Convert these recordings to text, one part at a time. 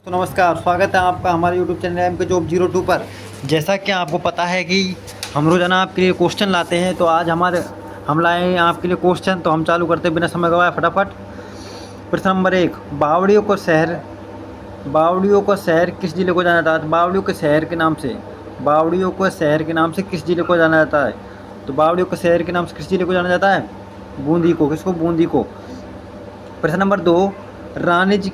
तो नमस्कार, स्वागत है आपका हमारे YouTube चैनल एम के जॉब 02 पर। जैसा कि आपको पता है कि हम रोज़ाना आपके लिए क्वेश्चन लाते हैं, तो आज हम लाए हैं आपके लिए क्वेश्चन। तो हम चालू करते हैं बिना समय गवाए फटाफट। प्रश्न नंबर 1, बावड़ियों को शहर किस जिले को जाना जाता है? बावड़ियों के शहर के नाम से किस जिले को जाना जाता है? तो बावड़ियों के शहर के नाम से किस जिले को जाना जाता है? बूंदी को। किसको? बूंदी को। प्रश्न नंबर 2, रानी जी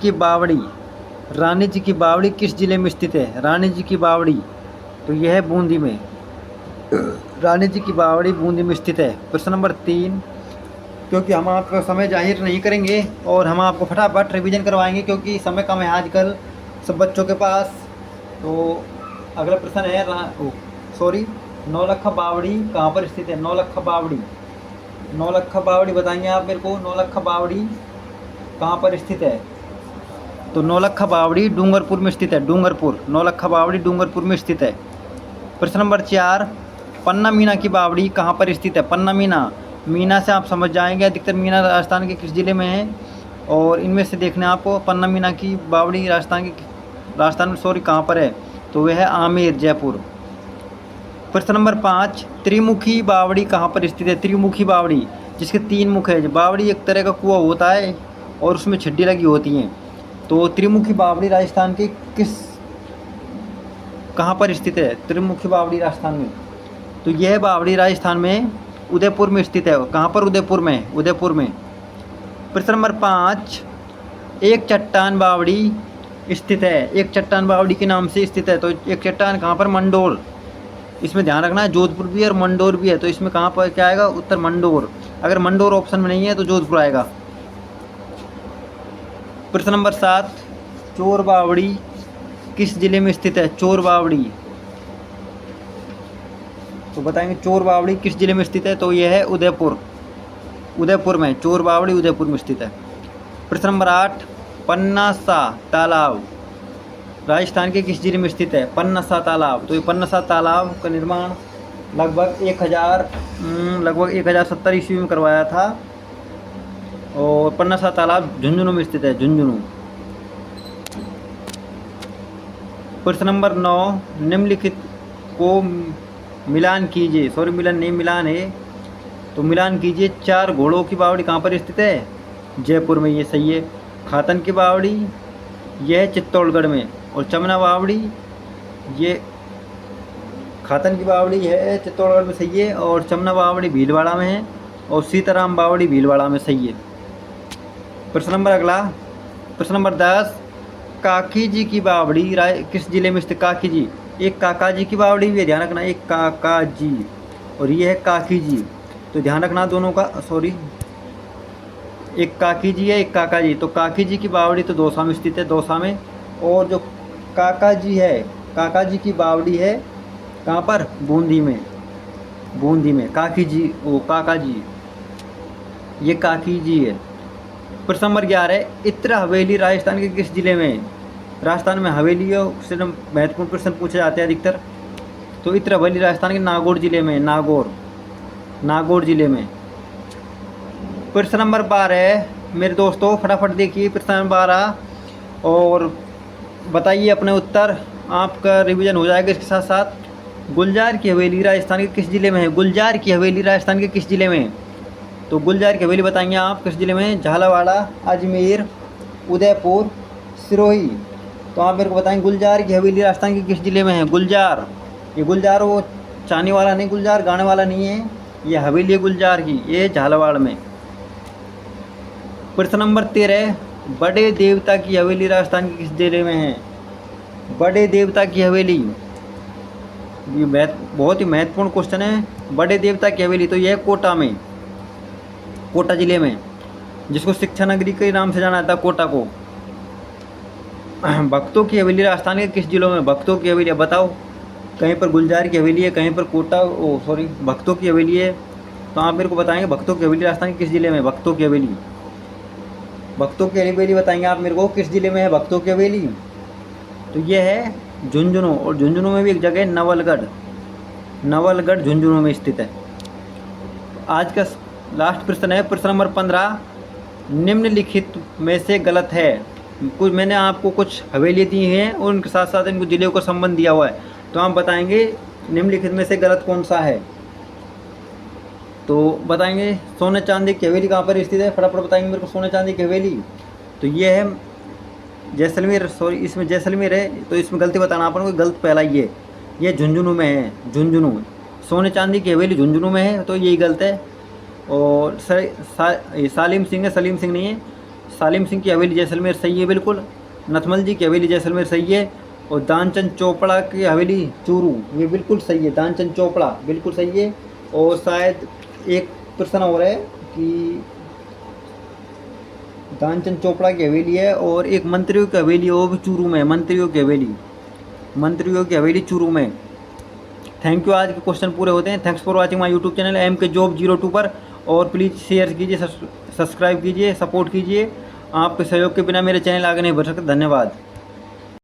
की बावड़ी किस जिले में स्थित है? रानी जी की बावड़ी, तो यह है बूंदी में। रानी जी की बावड़ी बूंदी में स्थित है। प्रश्न नंबर 3, क्योंकि हम आपका समय जाहिर नहीं करेंगे और हम आपको फटाफट रिवीजन करवाएंगे, क्योंकि समय कम है आजकल सब बच्चों के पास। तो अगला प्रश्न है नौलखा बावड़ी कहाँ पर स्थित है? नौलखा बावड़ी बताएंगे आप मेरे को। नौलखा बावड़ी कहाँ पर स्थित है? तो नौलखा बावड़ी डूंगरपुर में स्थित है। नौलखा बावड़ी डूंगरपुर में स्थित है। प्रश्न नंबर 4, पन्ना मीना की बावड़ी कहाँ पर स्थित है? पन्ना मीना से आप समझ जाएंगे अधिकतर मीना राजस्थान के किस जिले में है, और इनमें से देखना है आपको पन्ना मीना की बावड़ी राजस्थान में कहाँ पर है? तो वह है आमेर, जयपुर। प्रश्न नंबर 5, त्रिमुखी बावड़ी कहाँ पर स्थित है? त्रिमुखी बावड़ी जिसके 3 मुख है। बावड़ी एक तरह का कुआं होता है और उसमें छिड्डी लगी होती हैं। तो त्रिमुखी बावड़ी राजस्थान के कहाँ पर स्थित है? त्रिमुखी बावड़ी राजस्थान में, तो यह बावड़ी राजस्थान में उदयपुर में स्थित है। कहाँ पर? उदयपुर में। प्रश्न नंबर 5, एक चट्टान बावड़ी स्थित है। एक चट्टान बावड़ी के नाम से स्थित है। तो एक चट्टान कहाँ पर? मंडोर। इसमें ध्यान रखना है, जोधपुर भी है और मंडोर भी है। तो इसमें कहाँ पर क्या आएगा? उत्तर मंडोर। अगर मंडोर ऑप्शन में नहीं है तो जोधपुर आएगा। प्रश्न नंबर 7, चोर बावड़ी किस जिले में स्थित है? चोर बावड़ी, तो बताएंगे चोर बावड़ी किस जिले में स्थित है? तो यह है उदयपुर में। चोर बावड़ी उदयपुर में स्थित है। प्रश्न नंबर 8, पन्नासा तालाब राजस्थान के किस जिले में स्थित है? पन्नासा तालाब, तो ये पन्नासा तालाब का निर्माण लगभग 1070 ईस्वी में करवाया था, और पन्नासा तालाब झुंझुनू में स्थित है। प्रश्न नंबर 9, निम्नलिखित को मिलान कीजिए। मिलान है, तो मिलान कीजिए। 4 घोड़ों की बावड़ी कहाँ पर स्थित है? जयपुर में, ये सही है। खातन की बावड़ी यह है चित्तौड़गढ़ में, और चमना बावड़ी ये खातन की बावड़ी है चित्तौड़गढ़ में, सही है। और चमना बावड़ी भीलवाड़ा में है, और सीताराम बावड़ी भीलवाड़ा में, सही है। प्रश्न नंबर 10, काकी जी की बावड़ी किस जिले में स्थित? काकी जी, एक काका जी की बावड़ी भी है, ध्यान रखना। एक काका जी और ये है काकी जी, तो ध्यान रखना दोनों का। एक काकी जी है, एक काका जी। तो काकी जी की बावड़ी तो दौसा में स्थित है, दौसा में। और जो काका जी की बावड़ी है कहाँ पर? बूंदी में। काका जी, ये काकी जी है। प्रश्न नंबर 11, इत्र हवेली राजस्थान के किस जिले में है? राजस्थान में हवेलियों से महत्वपूर्ण प्रश्न पूछे जाते हैं अधिकतर। तो इत्र हवेली राजस्थान के नागौर जिले में। नागौर जिले में। प्रश्न नंबर 12, मेरे दोस्तों फटाफट देखिए प्रश्न नंबर 12 और बताइए अपने उत्तर। आपका रिवीजन हो जाएगा इसके साथ साथ। गुलजार की हवेली राजस्थान के किस जिले में है? गुलजार की हवेली राजस्थान के किस जिले में है? तो गुलजार की हवेली बताएंगे आप किस जिले में? झालावाड़ा, अजमेर, उदयपुर, सिरोही। तो आप मेरे को बताएंगे गुलजार की हवेली राजस्थान के किस जिले में है? गुलजार, ये गुलजार वो चाने वाला नहीं, गुलजार गाने वाला नहीं है, ये हवेली है गुलजार की, ये झालावाड़ में। प्रश्न नंबर 13, बड़े देवता की हवेली राजस्थान के किस जिले में है? बड़े देवता की हवेली, ये बहुत ही महत्वपूर्ण क्वेश्चन है। बड़े देवता की हवेली, तो यह कोटा जिले में, जिसको शिक्षा नगरी के नाम से जाना जाता है, कोटा को। भक्तों की हवेली राजस्थान के किस जिलों में? भक्तों की हवेली बताओ। कहीं पर गुलजार की हवेली है, कहीं पर भक्तों की हवेली है। तो आप मेरे को बताएंगे भक्तों की हवेली राजस्थान के किस जिले में? भक्तों की हवेली बताएंगे आप मेरे को किस जिले में है भक्तों की हवेली? तो यह है झुंझुनू, और झुंझुनू में भी एक जगह है नवलगढ़ झुंझुनू में स्थित है। आज का लास्ट प्रश्न है प्रश्न नंबर 15, निम्नलिखित में से गलत है। कुछ मैंने आपको कुछ हवेली दी हैं और उनके साथ साथ इनको जिले का संबंध दिया हुआ है, तो आप बताएंगे निम्नलिखित में से गलत कौन सा है। तो बताएंगे सोने चांदी की हवेली कहाँ पर स्थित है, फटाफट बताएंगे मेरे को सोने चांदी की हवेली। तो ये है जैसलमेर, सॉरी इसमें जैसलमेर है, तो इसमें गलती बताना अपन को, गलत पहला ये झुंझुनू में है, झुंझुनू। सोने चांदी की हवेली झुंझुनू में है, तो यही गलत है। और ये सालिम सिंह है, सलीम सिंह नहीं है। सालिम सिंह की हवेली जैसलमेर सही है बिल्कुल। नथमल जी की हवेली जैसलमेर सही है। और दानचंद चोपड़ा की हवेली चूरू, ये बिल्कुल सही है, दानचंद चोपड़ा बिल्कुल सही है। और शायद एक प्रश्न हो रहा है कि दानचंद चोपड़ा की हवेली है और एक मंत्रियों की हवेली है, वो भी चूरू में है, मंत्रियों की हवेली चूरू में। थैंक यू, आज के क्वेश्चन पूरे होते हैं। Thanks for watching my YouTube channel MKJob02 पर। और प्लीज़ शेयर कीजिए, सब्सक्राइब कीजिए, सपोर्ट कीजिए। आपके सहयोग के बिना मेरे चैनल आगे नहीं बढ़ सकते। धन्यवाद।